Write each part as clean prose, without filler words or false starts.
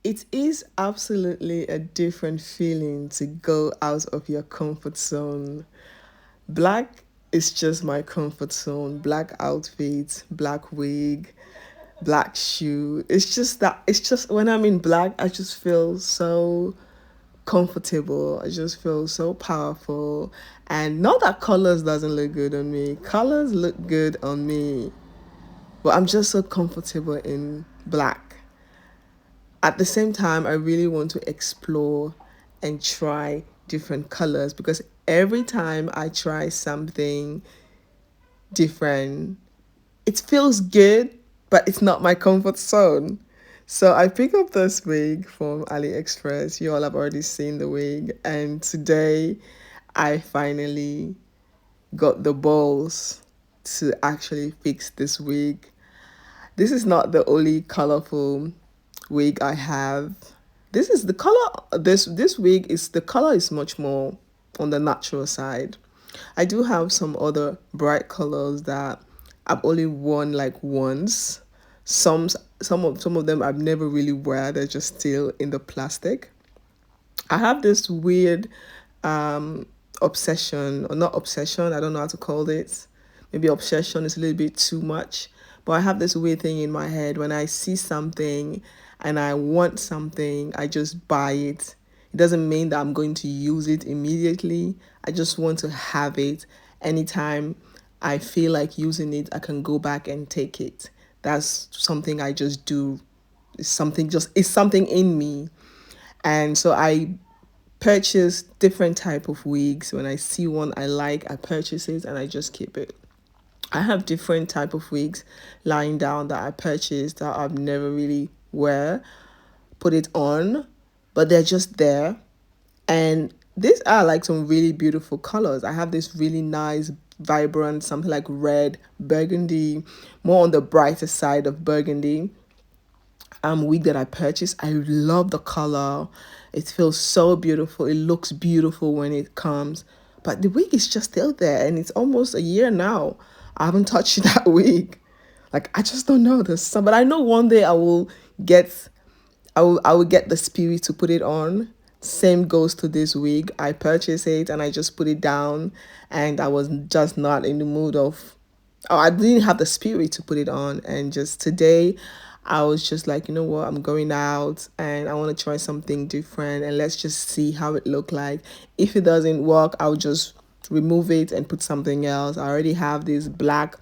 It is absolutely a different feeling to go out of your comfort zone. Black is just my comfort zone. Black outfit, black wig, black shoe. It's just when I'm in black, I just feel so comfortable. I just feel so powerful. And not that colors doesn't look good on me. Colors look good on me. But I'm just so comfortable in black. At the same time, I really want to explore and try different colors because every time I try something different, it feels good, but it's not my comfort zone. So I picked up this wig from AliExpress. You all have already seen the wig, and today I finally got the balls to actually fix this wig. This is not the only colorful wig I have. This is the color. This wig is the color is much more on the natural side. I do have some other bright colors that I've only worn like once. Some some of them I've never really wear. They're just still in the plastic. I have this weird um obsession, or not obsession, I don't know how to call it. Maybe obsession is a little bit too much. But I have this weird thing in my head when I see something and I want something, I just buy it. It doesn't mean that I'm going to use it immediately. I just want to have it. Anytime I feel like using it, I can go back and take it. That's something I just do. It's something in me. And so I purchase different type of wigs. When I see one I like, I purchase it and I just keep it. I have different type of wigs lying down that I purchased that I've never really put it on, but they're just there. And these are like some really beautiful colors. I have this really nice, vibrant, something like red, burgundy, more on the brighter side of burgundy wig that I purchased. I love the color. It feels so beautiful. It looks beautiful when it comes. But the wig is just still there and it's almost a year now. I haven't touched that wig. Like I just don't know this. But I know one day get I will get the spirit to put it on. Same goes to this wig. I purchased it and I just put it down and I was just not in the mood of, oh, I didn't have the spirit to put it on. And just today I was just like, you know what, I'm going out and I want to try something different and let's just see how it look like. If it doesn't work, I'll just remove it and put something else. I already have this black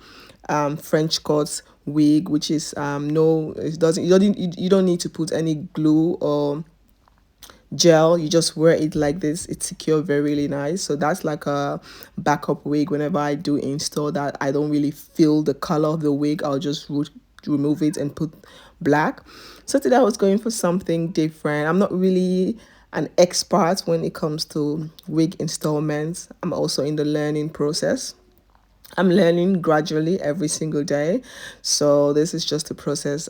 French cut wig, which is no, it doesn't, you don't need to put any glue or gel. You just wear it like this. It's secure, very really nice. So that's like a backup wig. Whenever I do install that, I don't really feel the color of the wig, I'll just remove it and put black. So today I was going for something different. I'm not really an expert when it comes to wig installments. I'm also in the learning process. I'm learning gradually every single day. So this is just a process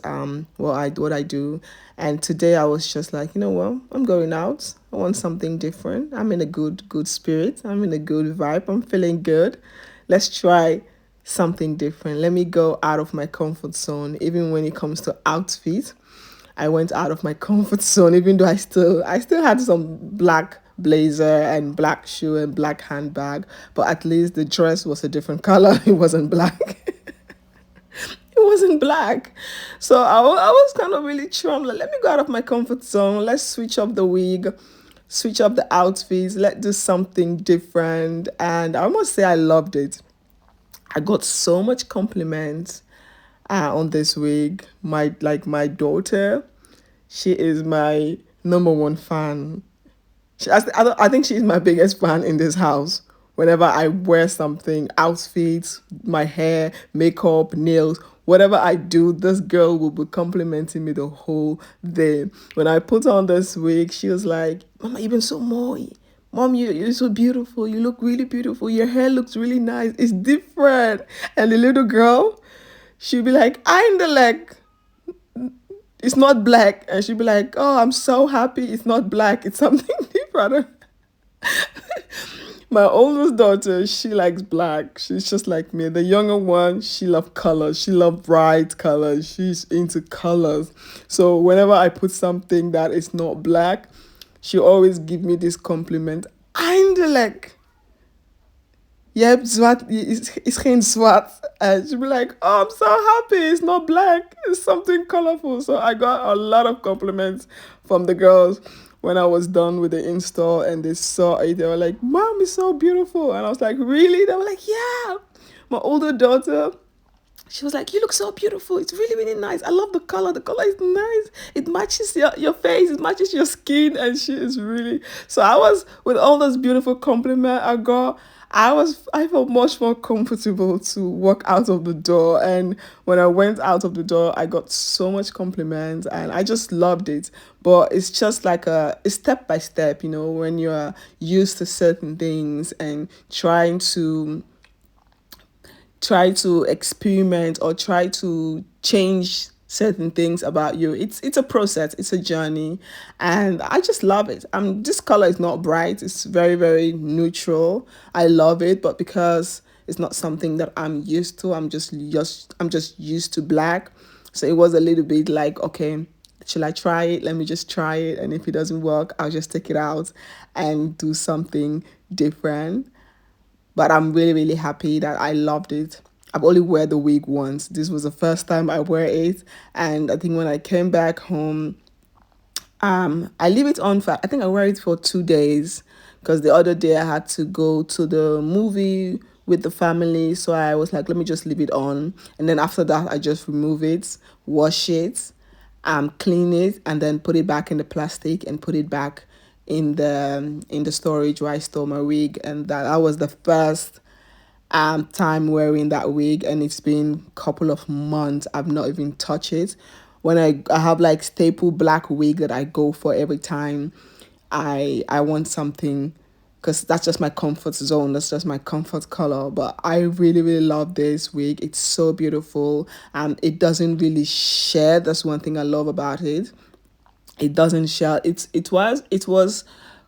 what I do. And today I was just like, you know what? I'm going out. I want something different. I'm in a good spirit. I'm in a good vibe. I'm feeling good. Let's try something different. Let me go out of my comfort zone even when it comes to outfit. I went out of my comfort zone, even though I still had some black blazer and black shoe and black handbag, but at least the dress was a different color. It wasn't black. It wasn't black. So I was kind of really true. I'm like, let me go out of my comfort zone. Let's switch up the wig, switch up the outfits. Let's do something different. And I must say I loved it. I got so much compliments on this wig. My daughter, she is my number one fan. I think she's my biggest fan in this house. Whenever I wear something, outfits, my hair, makeup, nails, whatever I do, this girl will be complimenting me the whole day. When I put on this wig, she was like, "Mama, you've been so moody. Mom, you're so beautiful. You look really beautiful. Your hair looks really nice. It's different." And the little girl, she'll be like, "I'm the leg. It's not black." And she'll be like, "Oh, I'm so happy it's not black. It's something different." My oldest daughter, she likes black. She's just like me. The younger one, she loves colors. She loves bright colors. She's into colors. So whenever I put something that is not black, she always give me this compliment. Eindelijk. Je hebt zwart, is geen zwart. And she'll be like, oh, I'm so happy. It's not black. It's something colorful. So I got a lot of compliments from the girls when I was done with the install and they saw it. They were like, Mom, it's so beautiful. And I was like, really? They were like, yeah. My older daughter, she was like, you look so beautiful. It's really, really nice. I love the color. The color is nice. It matches your face. It matches your skin. And she is really... So I was, with all those beautiful compliments I got, I felt much more comfortable to walk out of the door. And when I went out of the door, I got so much compliments and I just loved it. But it's just like it's step by step, you know, when you're used to certain things and try to experiment or try to change certain things about you. It's a process, it's a journey, and I just love it. This color is not bright, it's very, very neutral. I love it, but because it's not something that I'm used to, I'm just used to black. So it was a little bit like, okay, shall I try it? Let me just try it, and if it doesn't work, I'll just take it out and do something different. But I'm really, really happy that I loved it. I've only wear the wig once. This was the first time I wear it. And I think when I came back home, I leave it on for, I think I wear it for 2 days because the other day I had to go to the movie with the family. So I was like, let me just leave it on. And then after that, I just remove it, wash it, clean it, and then put it back in the plastic and put it back in the storage where I store my wig. And that was the first time wearing that wig, and it's been a couple of months. I've not even touched it. When I have like staple black wig that I go for every time I want something, because that's just my comfort zone, that's just my comfort color. But I really, really love this wig. It's so beautiful and it doesn't really share. That's one thing I love about it. It doesn't share. It was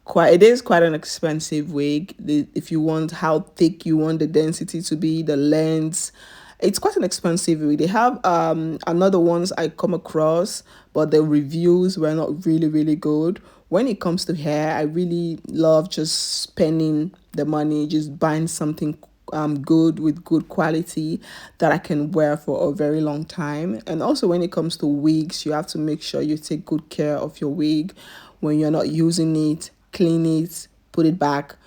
quite, it is quite an expensive wig. If you want how thick you want the density to be, the length, it's quite an expensive wig. They have another ones I come across, but the reviews were not really, really good. When it comes to hair, I really love just spending the money, just buying something good with good quality that I can wear for a very long time. And also when it comes to wigs, you have to make sure you take good care of your wig. When you're not using it, clean it, put it back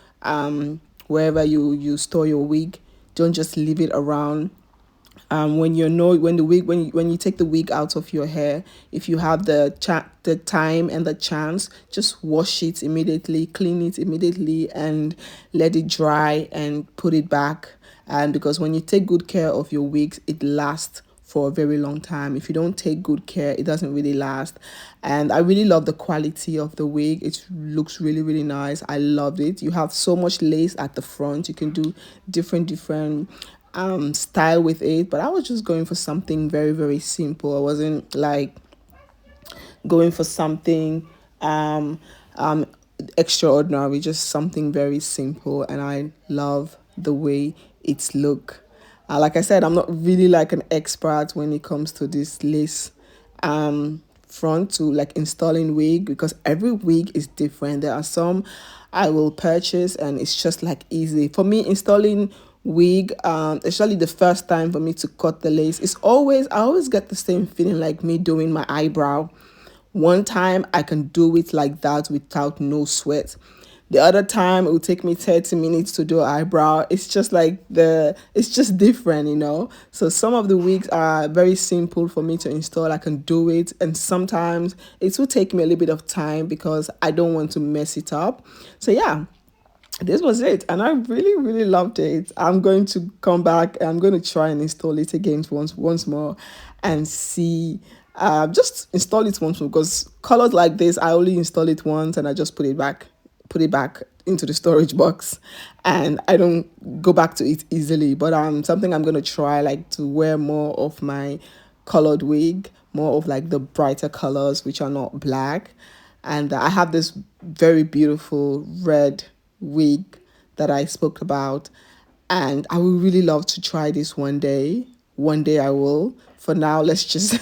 wherever you store your wig. Don't just leave it around. When you know, when the wig, when you take the wig out of your hair, if you have the time and the chance, just wash it immediately, clean it immediately, and let it dry and put it back. And because when you take good care of your wigs, it lasts for a very long time. If you don't take good care, it doesn't really last. And I really love the quality of the wig. It looks really, really nice. I loved it. You have so much lace at the front. You can do different style with it, but I was just going for something very, very simple. I wasn't like going for something um um extraordinary, just something very simple, and I love the way it's look. Like I said, I'm not really like an expert when it comes to this lace front to like installing wig, because every wig is different. There are some I will purchase and it's just like easy for me installing wig, especially the first time for me to cut the lace. I always get the same feeling like me doing my eyebrow. One time I can do it like that without no sweat. The other time it will take me 30 minutes to do an eyebrow. It's just like it's just different, you know. So some of the wigs are very simple for me to install. I can do it, and sometimes it will take me a little bit of time because I don't want to mess it up. So yeah, this was it, and I really, really loved it. I'm going to come back and I'm going to try and install it again once more and see. Just install it once more, because colors like this I only install it once and I just put it back into the storage box, and I don't go back to it easily. But something I'm going to try, like to wear more of my colored wig, more of like the brighter colors which are not black. And I have this very beautiful red wig that I spoke about. And I would really love to try this one day. One day I will. For now, let's just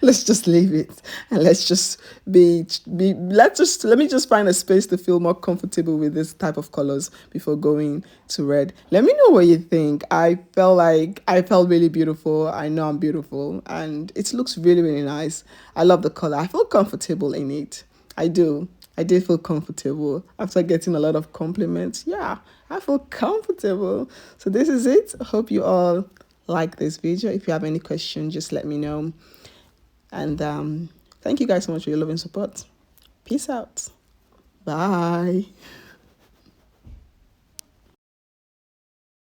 let's just leave it, and let's just let me just find a space to feel more comfortable with this type of colors before going to red. Let me know what you think. I felt really beautiful. I know I'm beautiful, and it looks really, really nice. I love the color. I feel comfortable in it. I do. I did feel comfortable after getting a lot of compliments. Yeah, I feel comfortable. So this is it. Hope you all like this video. If you have any questions, just let me know. And thank you guys so much for your love and support. Peace out. Bye.